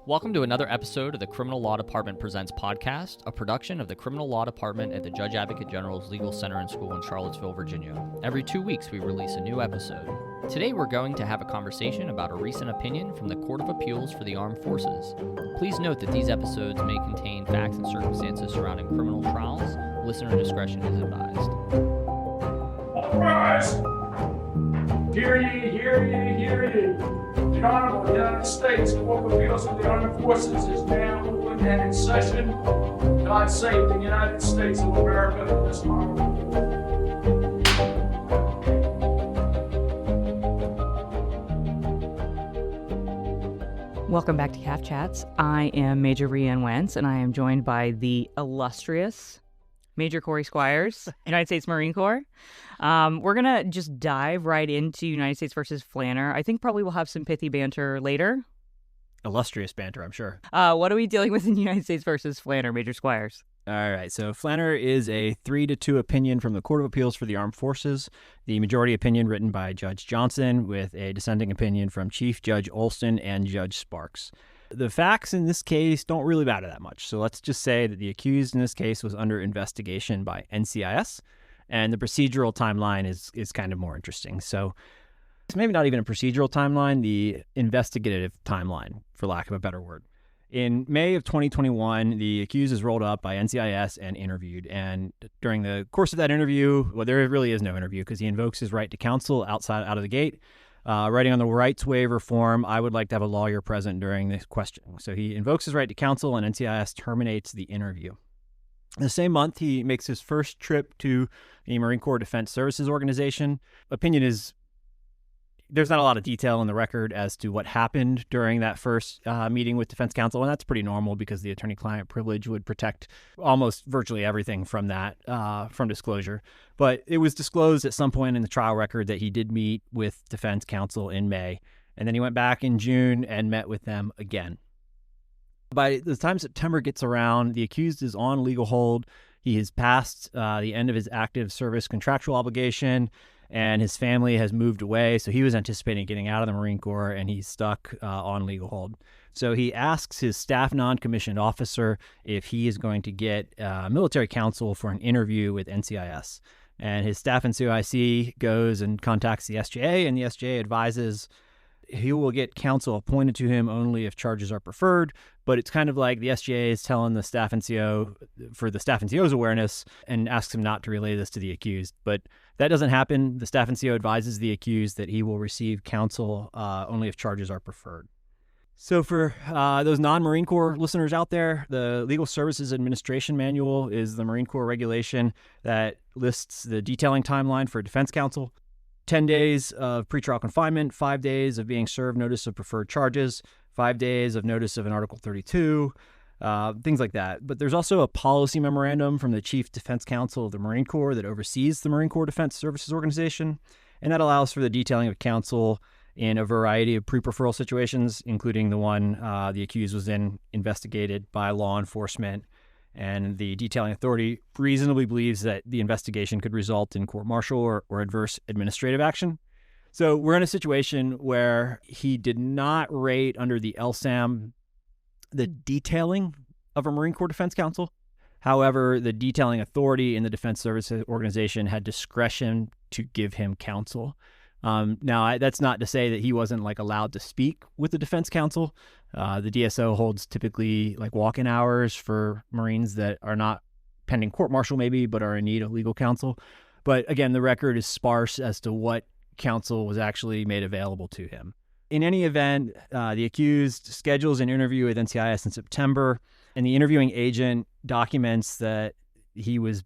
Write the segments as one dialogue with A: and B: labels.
A: Welcome to another episode of the Criminal Law Department Presents podcast, a production of the Criminal Law Department at the Judge Advocate General's Legal Center and School in Charlottesville, Virginia. Every 2 weeks, we release a new episode. Today, we're going to have a conversation about a recent opinion from the Court of Appeals for the Armed Forces. Please note that these episodes may contain facts and circumstances surrounding criminal trials. Listener discretion is advised.
B: All rise! Hear ye, hear ye, hear ye. The Honorable United States Court of Appeals of the Armed Forces is now open and in session. God save the United States of America and this honorable.
C: Welcome back to C.A.A.F Chats. I am Major Rhiann Wentz, and I am joined by the illustrious Major Corey Squires, United States Marine Corps. We're going to just dive right into United States versus Flanner. I think probably we'll have some pithy banter later.
D: Illustrious banter, I'm sure.
C: What are we dealing with in United States versus Flanner, Major Squires?
D: All right, so Flanner is a 3-2 opinion from the Court of Appeals for the Armed Forces. The majority opinion written by Judge Johnson with a dissenting opinion from Chief Judge Olson and Judge Sparks. The facts in this case don't really matter that much. So let's just say that the accused in this case was under investigation by NCIS, and the procedural timeline is kind of more interesting. So it's maybe not even a procedural timeline, the investigative timeline, for lack of a better word. In May of 2021, the accused is rolled up by NCIS and interviewed. And during the course of that interview, well, there really is no interview because he invokes his right to counsel out of the gate. Writing on the rights waiver form, I would like to have a lawyer present during this question. So he invokes his right to counsel and NCIS terminates the interview. The same month, he makes his first trip to the Marine Corps Defense Services Organization. Opinion is, there's not a lot of detail in the record as to what happened during that first meeting with defense counsel, and that's pretty normal because the attorney-client privilege would protect almost virtually everything from that, from disclosure. But it was disclosed at some point in the trial record that he did meet with defense counsel in May, and then he went back in June and met with them again. By the time September gets around, the accused is on legal hold. He has passed the end of his active service contractual obligation, and his family has moved away, so he was anticipating getting out of the Marine Corps, and he's stuck on legal hold. So he asks his staff non-commissioned officer if he is going to get military counsel for an interview with NCIS. And his staff NCOIC goes and contacts the SJA, and the SJA advises he will get counsel appointed to him only if charges are preferred. But it's kind of like the SJA is telling the staff NCO for the staff NCO's awareness and asks him not to relay this to the accused. But that doesn't happen. The staff NCO advises the accused that he will receive counsel only if charges are preferred. So for those non-Marine Corps listeners out there, the Legal Services Administration Manual is the Marine Corps regulation that lists the detailing timeline for defense counsel. 10 days of pretrial confinement, 5 days of being served notice of preferred charges, 5 days of notice of an Article 32, things like that. But there's also a policy memorandum from the Chief Defense Counsel of the Marine Corps that oversees the Marine Corps Defense Services Organization, and that allows for the detailing of counsel in a variety of pre-referral situations, including the one the accused was in investigated by law enforcement, and the detailing authority reasonably believes that the investigation could result in court-martial or adverse administrative action. So we're in a situation where he did not rate under the LSAM the detailing of a Marine Corps Defense Counsel. However, the detailing authority in the Defense Services Organization had discretion to give him counsel. Now, that's not to say that he wasn't allowed to speak with the defense counsel. The DSO holds typically walk-in hours for Marines that are not pending court-martial maybe, but are in need of legal counsel. But again, the record is sparse as to what counsel was actually made available to him. In any event, the accused schedules an interview with NCIS in September, and the interviewing agent documents that he was,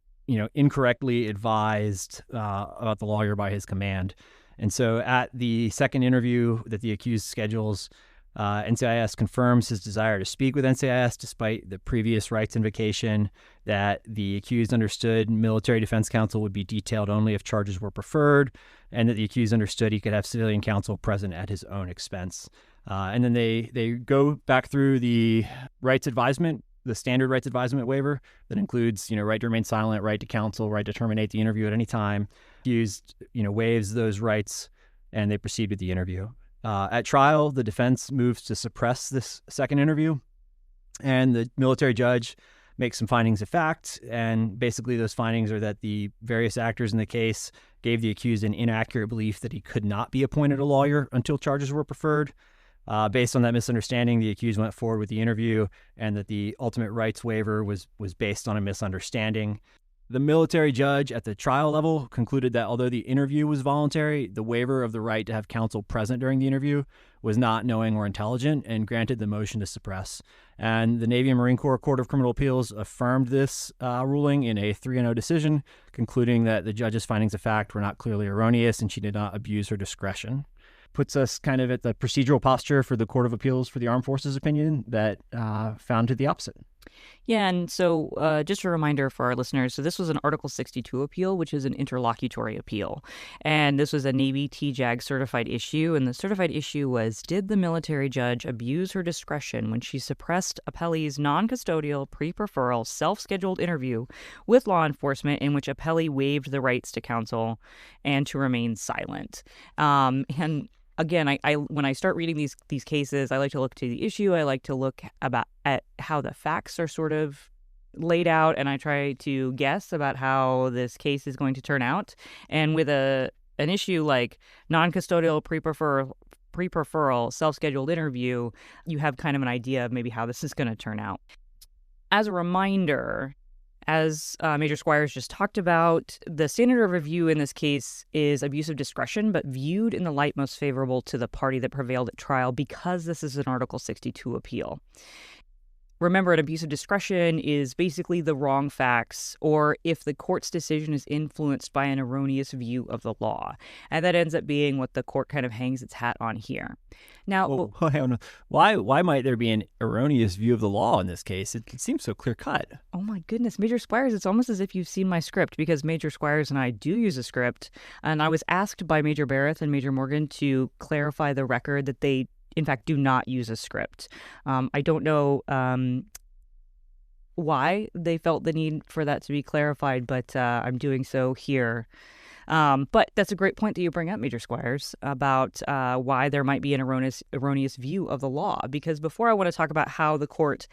D: incorrectly advised about the lawyer by his command. And so at the second interview that the accused schedules, NCIS confirms his desire to speak with NCIS despite the previous rights invocation that the accused understood military defense counsel would be detailed only if charges were preferred, and that the accused understood he could have civilian counsel present at his own expense. And then they go back through the rights advisement, the standard rights advisement waiver that includes, right to remain silent, right to counsel, right to terminate the interview at any time. Accused, waives those rights, and they proceed with the interview. At trial, the defense moves to suppress this second interview, and the military judge makes some findings of fact. And basically those findings are that the various actors in the case gave the accused an inaccurate belief that he could not be appointed a lawyer until charges were preferred. Based on that misunderstanding, the accused went forward with the interview, and that the ultimate rights waiver was based on a misunderstanding. The military judge at the trial level concluded that although the interview was voluntary, the waiver of the right to have counsel present during the interview was not knowing or intelligent, and granted the motion to suppress. And the Navy and Marine Corps Court of Criminal Appeals affirmed this ruling in a 3-0 decision, concluding that the judge's findings of fact were not clearly erroneous and she did not abuse her discretion. Puts us kind of at the procedural posture for the Court of Appeals for the Armed Forces opinion that found to the opposite.
C: Yeah, and so just a reminder for our listeners, so this was an Article 62 appeal, which is an interlocutory appeal. And this was a Navy TJAG certified issue, and the certified issue was, did the military judge abuse her discretion when she suppressed appellee's non-custodial, pre-preferral, self-scheduled interview with law enforcement in which appellee waived the rights to counsel and to remain silent? And again, I when I start reading these cases, I like to look to the issue. I like to look at how the facts are sort of laid out, and I try to guess about how this case is going to turn out. And with an issue like non-custodial, pre-preferral, self-scheduled interview, you have kind of an idea of maybe how this is going to turn out. As a reminder, as Major Squires just talked about, the standard of review in this case is abuse of discretion, but viewed in the light most favorable to the party that prevailed at trial because this is an Article 62 appeal. Remember, an abuse of discretion is basically the wrong facts, or if the court's decision is influenced by an erroneous view of the law. And that ends up being what the court kind of hangs its hat on here. Now,
D: why might there be an erroneous view of the law in this case? It seems so clear-cut.
C: Oh my goodness, Major Squires, it's almost as if you've seen my script, because Major Squires and I do use a script, and I was asked by Major Barrett and Major Morgan to clarify the record that they in fact do not use a script. I don't know why they felt the need for that to be clarified, but I'm doing so here. But that's a great point that you bring up, Major Squires, about why there might be an erroneous view of the law. Because before I want to talk about how the court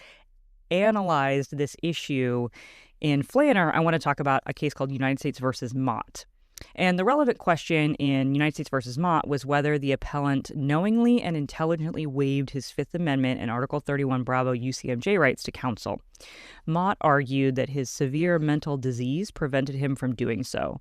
C: analyzed this issue in Flanner, I want to talk about a case called United States versus Mott. And the relevant question in United States versus Mott was whether the appellant knowingly and intelligently waived his Fifth Amendment and Article 31 Bravo UCMJ rights to counsel. Mott argued that his severe mental disease prevented him from doing so.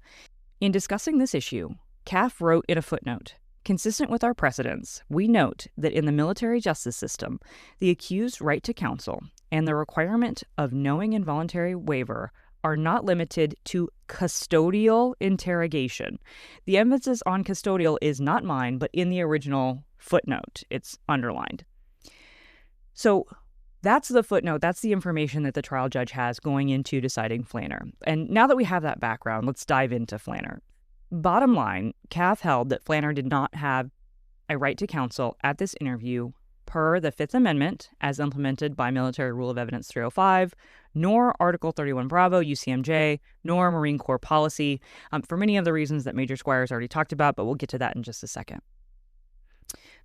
C: In discussing this issue, C.A.A.F wrote in a footnote, "Consistent with our precedents, we note that in the military justice system, the accused's right to counsel and the requirement of knowing and voluntary waiver are not limited to custodial interrogation." The emphasis on custodial is not mine, but in the original footnote. It's underlined. So that's the footnote. That's the information that the trial judge has going into deciding Flanner. And now that we have that background, let's dive into Flanner. Bottom line, C.A.A.F held that Flanner did not have a right to counsel at this interview per the Fifth Amendment as implemented by Military Rule of Evidence 305, nor Article 31 Bravo UCMJ, nor Marine Corps policy, for many of the reasons that Major Squires already talked about, but we'll get to that in just a second.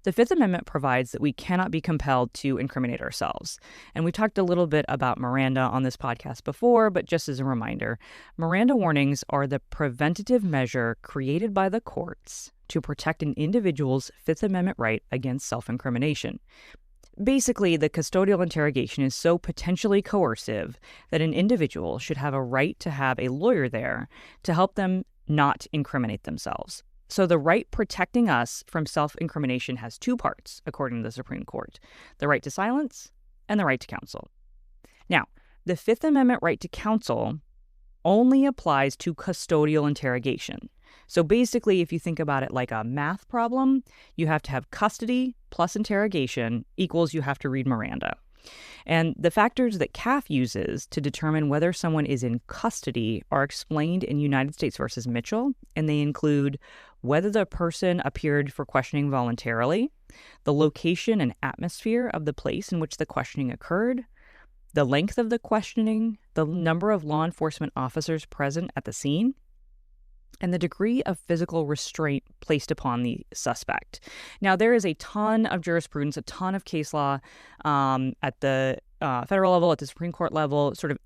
C: The Fifth Amendment provides that we cannot be compelled to incriminate ourselves. And we talked a little bit about Miranda on this podcast before, but just as a reminder, Miranda warnings are the preventative measure created by the courts to protect an individual's Fifth Amendment right against self-incrimination. Basically, the custodial interrogation is so potentially coercive that an individual should have a right to have a lawyer there to help them not incriminate themselves. So the right protecting us from self-incrimination has two parts, according to the Supreme Court: the right to silence and the right to counsel. Now, the Fifth Amendment right to counsel only applies to custodial interrogation. So basically, if you think about it like a math problem, you have to have custody plus interrogation equals you have to read Miranda. And the factors that C.A.A.F uses to determine whether someone is in custody are explained in United States versus Mitchell, and they include whether the person appeared for questioning voluntarily, the location and atmosphere of the place in which the questioning occurred, the length of the questioning, the number of law enforcement officers present at the scene, and the degree of physical restraint placed upon the suspect. Now, there is a ton of jurisprudence, a ton of case law at the federal level, at the Supreme Court level, sort of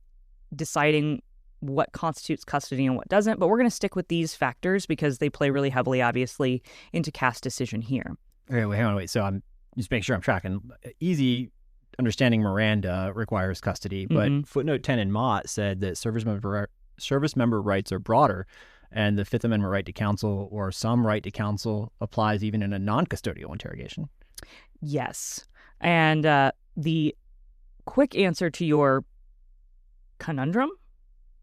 C: deciding what constitutes custody and what doesn't. But we're going to stick with these factors because they play really heavily, obviously, into CAAF's decision here.
D: Okay, wait, hang on, wait. So I'm just making sure I'm tracking. Easy understanding Miranda requires custody, but footnote 10 in Mott said that service member rights are broader, and the Fifth Amendment right to counsel or some right to counsel applies even in a non-custodial interrogation.
C: Yes. And the quick answer to your conundrum,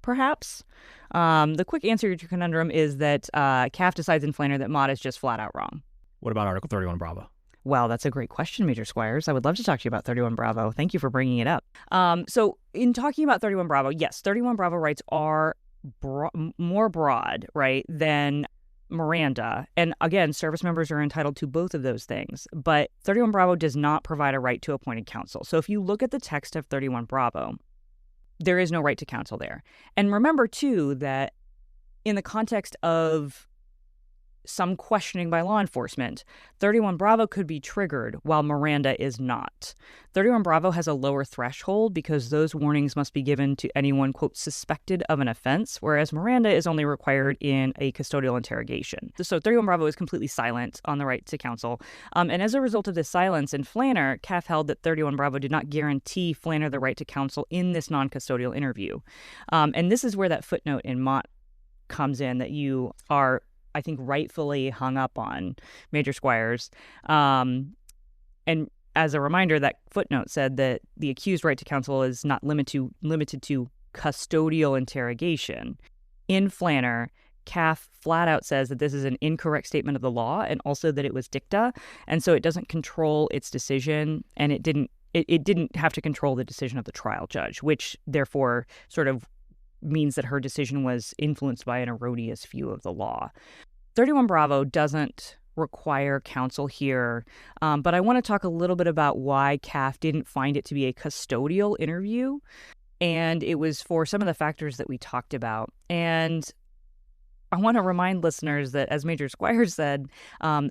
C: perhaps, the quick answer to your conundrum is that C.A.A.F decides in Flanner that Mott is just flat out wrong.
D: What about Article 31 Bravo?
C: Well, that's a great question, Major Squires. I would love to talk to you about 31 Bravo. Thank you for bringing it up. So in talking about 31 Bravo, yes, 31 Bravo rights are more broad, right, than Miranda. And again, service members are entitled to both of those things. But 31 Bravo does not provide a right to appointed counsel. So if you look at the text of 31 Bravo, there is no right to counsel there. And remember, too, that in the context of some questioning by law enforcement, 31 Bravo could be triggered while Miranda is not. 31 Bravo has a lower threshold because those warnings must be given to anyone, quote, suspected of an offense, whereas Miranda is only required in a custodial interrogation. So 31 Bravo is completely silent on the right to counsel. And as a result of this silence in Flanner, C.A.A.F held that 31 Bravo did not guarantee Flanner the right to counsel in this non-custodial interview. And this is where that footnote in Mott comes in that you are, I think, rightfully hung up on, Major Squires. And as a reminder, that footnote said that the accused right to counsel is not limited to custodial interrogation. In Flanner, C.A.A.F flat out says that this is an incorrect statement of the law and also that it was dicta, and so it doesn't control its decision, and it didn't have to control the decision of the trial judge, which therefore sort of means that her decision was influenced by an erroneous view of the law. 31 Bravo doesn't require counsel here, but I want to talk a little bit about why C.A.A.F didn't find it to be a custodial interview, and it was for some of the factors that we talked about. And I want to remind listeners that, as Major Squires said,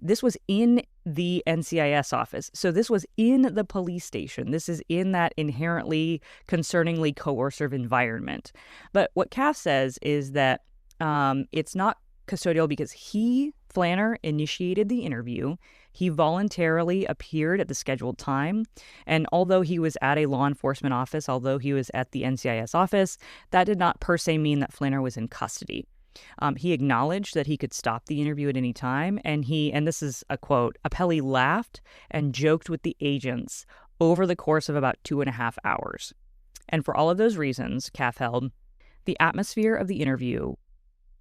C: this was in the NCIS office. So this was in the police station. This is in that inherently, concerningly coercive environment. But what C.A.A.F says is that it's not custodial because Flanner, initiated the interview. He voluntarily appeared at the scheduled time. And although he was at a law enforcement office, although he was at the NCIS office, that did not per se mean that Flanner was in custody. He acknowledged that he could stop the interview at any time, and this is a quote, appellee laughed and joked with the agents over the course of about 2.5 hours. And for all of those reasons, C.A.A.F held, the atmosphere of the interview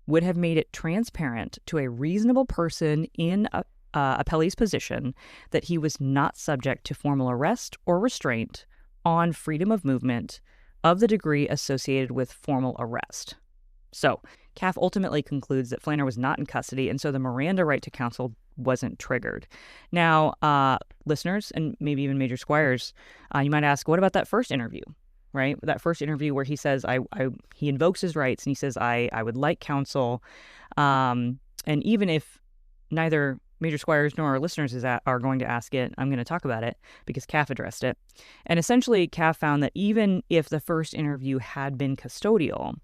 C: would have made it transparent to a reasonable person in appellee's position that he was not subject to formal arrest or restraint on freedom of movement of the degree associated with formal arrest. So C.A.A.F ultimately concludes that Flanner was not in custody, and so the Miranda right to counsel wasn't triggered. Now, listeners, and maybe even Major Squires, you might ask, what about that first interview, right? That first interview where he says, he invokes his rights, and he says, I would like counsel. And even if neither Major Squires nor our listeners are going to ask it, I'm going to talk about it because C.A.A.F addressed it. And essentially, C.A.A.F found that even if the first interview had been custodial,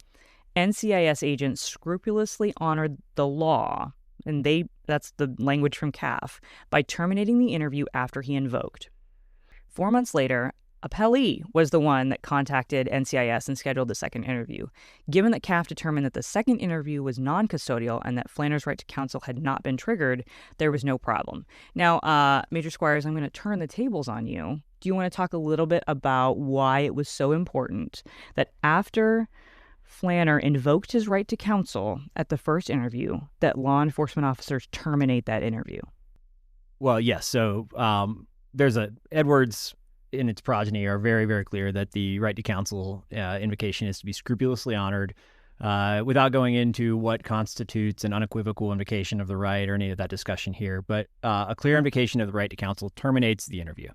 C: NCIS agents scrupulously honored the law, and that's the language from C.A.A.F, by terminating the interview after he invoked. 4 months later, appellee was the one that contacted NCIS and scheduled the second interview. Given that C.A.A.F determined that the second interview was non-custodial and that Flanner's right to counsel had not been triggered, there was no problem. Now, Major Squires, I'm going to turn the tables on you. Do you want to talk a little bit about why it was so important that after Flanner invoked his right to counsel at the first interview, that law enforcement officers terminate that interview?
D: Well, yes. So Edwards and its progeny are very, very clear that the right to counsel invocation is to be scrupulously honored without going into what constitutes an unequivocal invocation of the right or any of that discussion here. But a clear invocation of the right to counsel terminates the interview.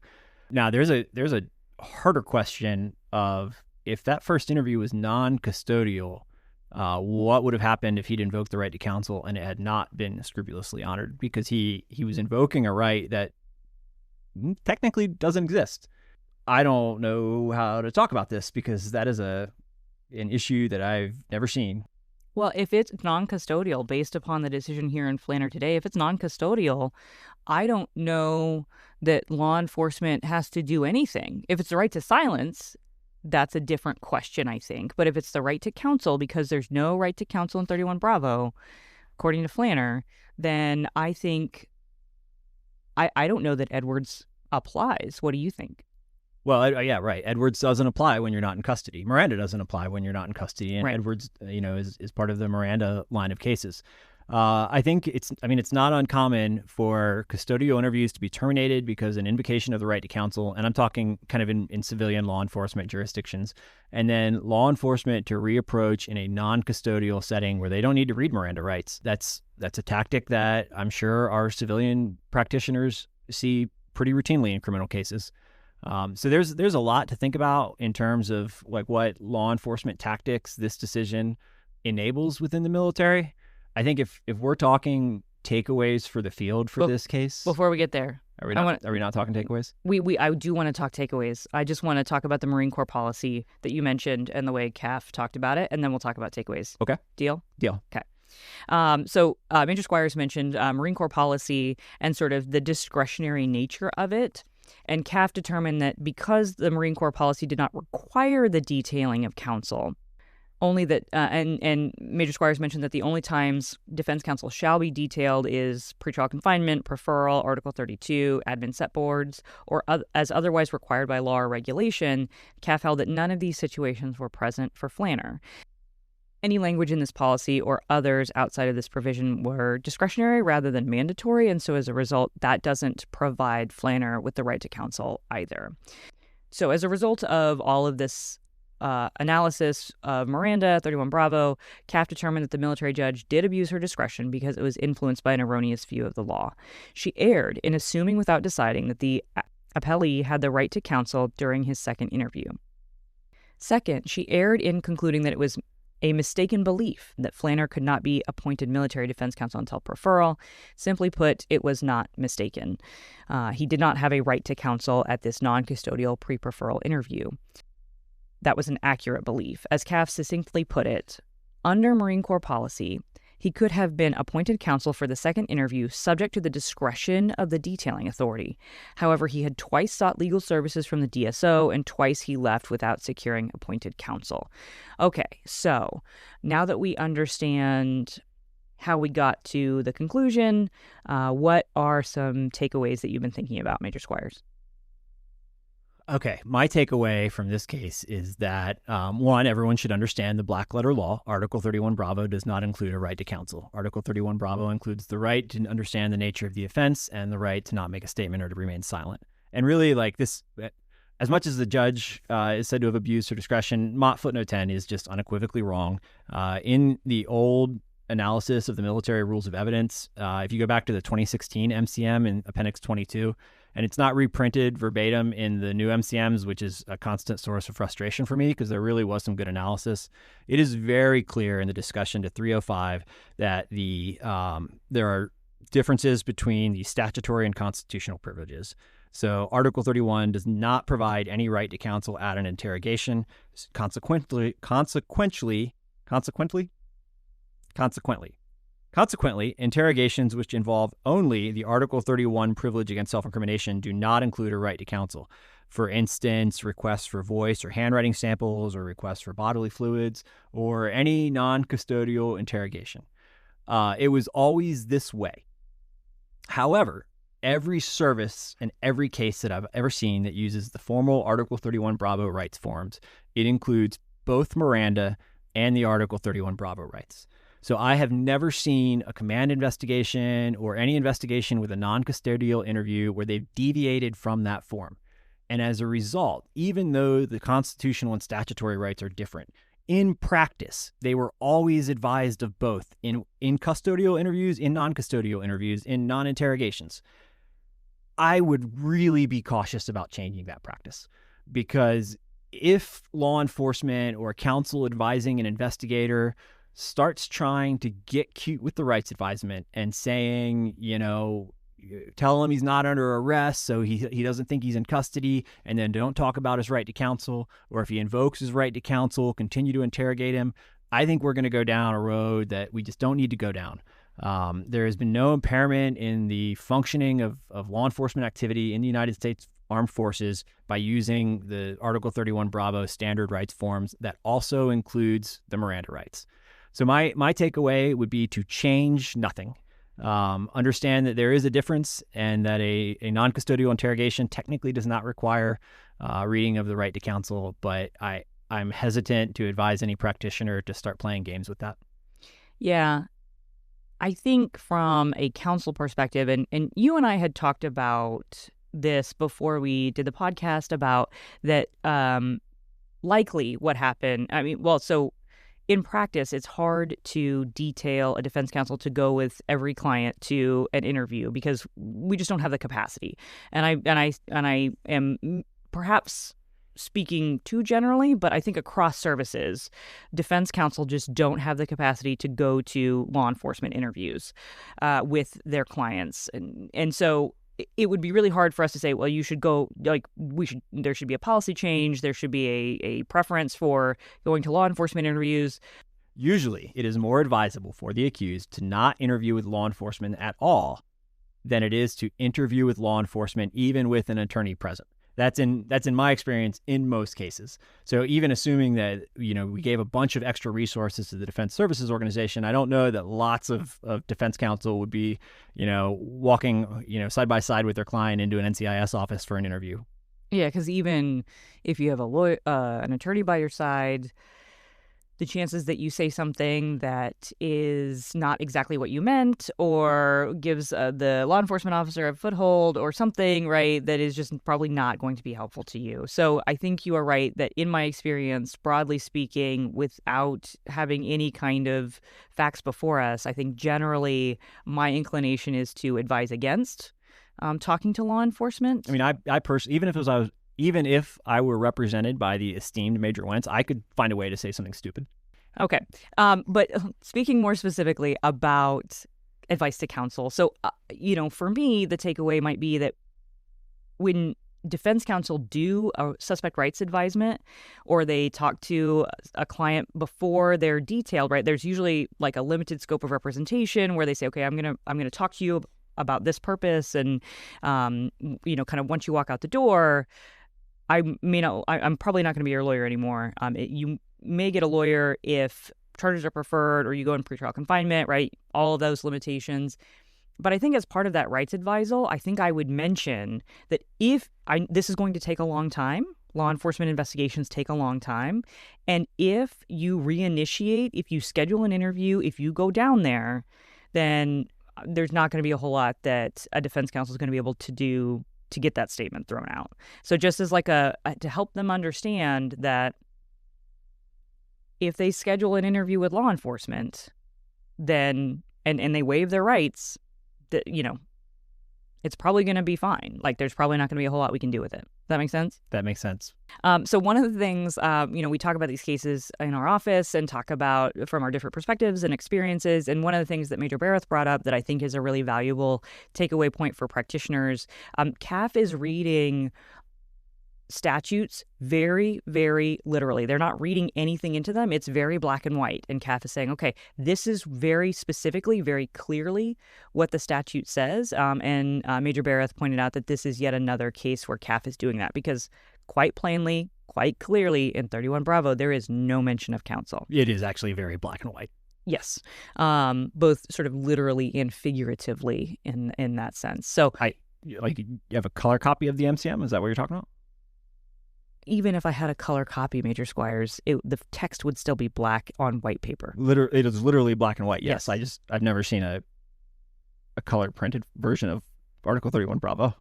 D: Now, there's a harder question of, if that first interview was non-custodial, what would have happened if he'd invoked the right to counsel and it had not been scrupulously honored, because he was invoking a right that technically doesn't exist. I don't know how to talk about this because that is an issue that I've never seen.
C: Well, if it's non-custodial, based upon the decision here in Flanner today, if it's non-custodial, I don't know that law enforcement has to do anything. If it's the right to silence, that's a different question, I think. But if it's the right to counsel, because there's no right to counsel in 31 Bravo, according to Flanner, then I think I don't know that Edwards applies. What do you think?
D: Well, yeah, right. Edwards doesn't apply when you're not in custody. Miranda doesn't apply when you're not in custody, and
C: Right.
D: Edwards, is part of the Miranda line of cases. I think it's not uncommon for custodial interviews to be terminated because an invocation of the right to counsel, and I'm talking kind of in civilian law enforcement jurisdictions, and then law enforcement to reapproach in a non-custodial setting where they don't need to read Miranda rights. That's a tactic that I'm sure our civilian practitioners see pretty routinely in criminal cases. So there's a lot to think about in terms of like what law enforcement tactics this decision enables within the military. I think if we're talking takeaways for the field for this case,
C: Before we get there,
D: are we not talking takeaways?
C: I do want to talk takeaways. I just want to talk about the Marine Corps policy that you mentioned and the way C.A.A.F talked about it, and then we'll talk about takeaways.
D: Okay.
C: Deal?
D: Deal.
C: Okay. So Major Squires mentioned Marine Corps policy and sort of the discretionary nature of it. And C.A.A.F determined that because the Marine Corps policy did not require the detailing of counsel, only that, and Major Squires mentioned that the only times defense counsel shall be detailed is pretrial confinement, preferral, Article 32, admin set boards, or as otherwise required by law or regulation. C.A.A.F held that none of these situations were present for Flanner. Any language in this policy or others outside of this provision were discretionary rather than mandatory, and so as a result, that doesn't provide Flanner with the right to counsel either. So as a result of all of this analysis of Miranda, 31 Bravo, C.A.A.F determined that the military judge did abuse her discretion because it was influenced by an erroneous view of the law. She erred in assuming without deciding that the appellee had the right to counsel during his second interview. Second, she erred in concluding that it was a mistaken belief that Flanner could not be appointed military defense counsel until preferral. Simply put, it was not mistaken. He did not have a right to counsel at this non-custodial pre-preferral interview. That was an accurate belief. As C.A.A.F succinctly put it, under Marine Corps policy, he could have been appointed counsel for the second interview subject to the discretion of the detailing authority. However, he had twice sought legal services from the DSO, and twice he left without securing appointed counsel. Okay, so now that we understand how we got to the conclusion, what are some takeaways that you've been thinking about, Major Squires?
D: Okay, my takeaway from this case is that, one, everyone should understand the black letter law. Article 31 Bravo does not include a right to counsel. Article 31 Bravo includes the right to understand the nature of the offense and the right to not make a statement or to remain silent. And really, like this, as much as the judge is said to have abused her discretion, Mott footnote 10 is just unequivocally wrong. In the old analysis of the military rules of evidence, if you go back to the 2016 MCM in Appendix 22, and it's not reprinted verbatim in the new MCMs, which is a constant source of frustration for me because there really was some good analysis. It is very clear in the discussion to 305 that there are differences between the statutory and constitutional privileges. So Article 31 does not provide any right to counsel at an interrogation. Consequently, interrogations which involve only the Article 31 privilege against self-incrimination do not include a right to counsel. For instance, requests for voice or handwriting samples or requests for bodily fluids or any non-custodial interrogation. It was always this way. However, every service and every case that I've ever seen that uses the formal Article 31 Bravo rights forms, it includes both Miranda and the Article 31 Bravo rights. So I have never seen a command investigation or any investigation with a non-custodial interview where they've deviated from that form. And as a result, even though the constitutional and statutory rights are different, in practice, they were always advised of both in custodial interviews, in non-custodial interviews, in non-interrogations. I would really be cautious about changing that practice because if law enforcement or counsel advising an investigator starts trying to get cute with the rights advisement and saying, tell him he's not under arrest, so he doesn't think he's in custody, and then don't talk about his right to counsel, or if he invokes his right to counsel, continue to interrogate him, I think we're going to go down a road that we just don't need to go down. There has been no impairment in the functioning of law enforcement activity in the United States Armed Forces by using the Article 31 Bravo standard rights forms that also includes the Miranda rights. So my takeaway would be to change nothing. Understand that there is a difference and that a non-custodial interrogation technically does not require reading of the right to counsel, but I'm hesitant to advise any practitioner to start playing games with that.
C: Yeah. I think from a counsel perspective, and you and I had talked about this before we did the podcast about that likely what happened. So in practice, it's hard to detail a defense counsel to go with every client to an interview because we just don't have the capacity. And I am perhaps speaking too generally, but I think across services, defense counsel just don't have the capacity to go to law enforcement interviews with their clients. And so it would be really hard for us to say, well, you should go, there should be a policy change. There should be a preference for going to law enforcement interviews.
D: Usually, it is more advisable for the accused to not interview with law enforcement at all than it is to interview with law enforcement, even with an attorney present. That's in my experience in most cases. So even assuming that, we gave a bunch of extra resources to the Defense Services Organization, I don't know that lots of defense counsel would be, walking, side by side with their client into an NCIS office for an interview.
C: Yeah, because even if you have a lawyer, an attorney by your side, the chances that you say something that is not exactly what you meant or gives the law enforcement officer a foothold or something, right, that is just probably not going to be helpful to you. So I think you are right that in my experience, broadly speaking, without having any kind of facts before us, I think generally my inclination is to advise against talking to law enforcement.
D: I mean, I personally, even if I were represented by the esteemed Major Wentz, I could find a way to say something stupid.
C: Okay. But speaking more specifically about advice to counsel. So, for me, the takeaway might be that when defense counsel do a suspect rights advisement or they talk to a client before they're detailed, right, there's usually like a limited scope of representation where they say, okay, I'm going to talk to you about this purpose. And, kind of once you walk out the door, I'm probably not going to be your lawyer anymore. You may get a lawyer if charges are preferred or you go in pretrial confinement, right? All of those limitations. But I think as part of that rights advisal, I think I would mention that this is going to take a long time, law enforcement investigations take a long time. And if you reinitiate, if you schedule an interview, if you go down there, then there's not going to be a whole lot that a defense counsel is going to be able to do to get that statement thrown out. So just as to help them understand that if they schedule an interview with law enforcement, then and they waive their rights, that it's probably going to be fine. Like there's probably not going to be a whole lot we can do with it. Does that make sense?
D: That makes sense.
C: So one of the things, we talk about these cases in our office and talk about from our different perspectives and experiences. And one of the things that Major Barrett brought up that I think is a really valuable takeaway point for practitioners, CAAF is reading statutes very, very literally. They're not reading anything into them. It's very black and white. And CAAF is saying, okay, this is very specifically, very clearly what the statute says. And Major Barrett pointed out that this is yet another case where CAAF is doing that because quite plainly, quite clearly in 31 Bravo, there is no mention of counsel.
D: It is actually very black and white.
C: Yes, both sort of literally and figuratively in that sense. So
D: you have a color copy of the MCM? Is that what you're talking about?
C: Even if I had a color copy, Major Squires, the text would still be black on white paper.
D: It is literally black and white. Yes. I've never seen a color printed version of Article 31 Bravo.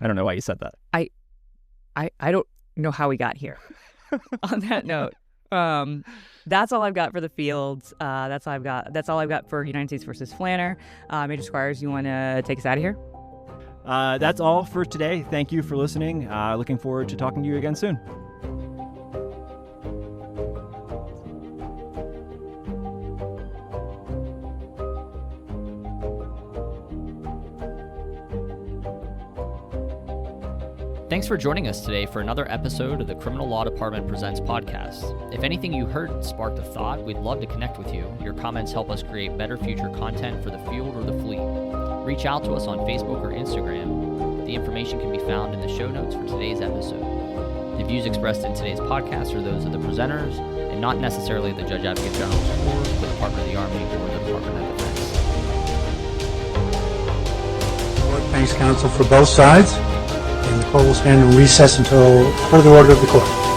D: I don't know why you said that.
C: I don't know how we got here. On that note, that's all I've got for the fields. That's all I've got for United States versus Flanner. Major Squires, you want to take us out of here?
D: That's all for today. Thank you for listening. Looking forward to talking to you again soon.
A: Thanks for joining us today for another episode of the Criminal Law Department Presents podcast. If anything you heard sparked a thought, we'd love to connect with you. Your comments help us create better future content for the field or the fleet. Reach out to us on Facebook or Instagram. The information can be found in the show notes for today's episode. The views expressed in today's podcast are those of the presenters and not necessarily the Judge Advocate General's Court, the Department of the Army, or the Department of Defense.
E: Court thanks counsel for both sides, and the court will stand in recess until further order of the court.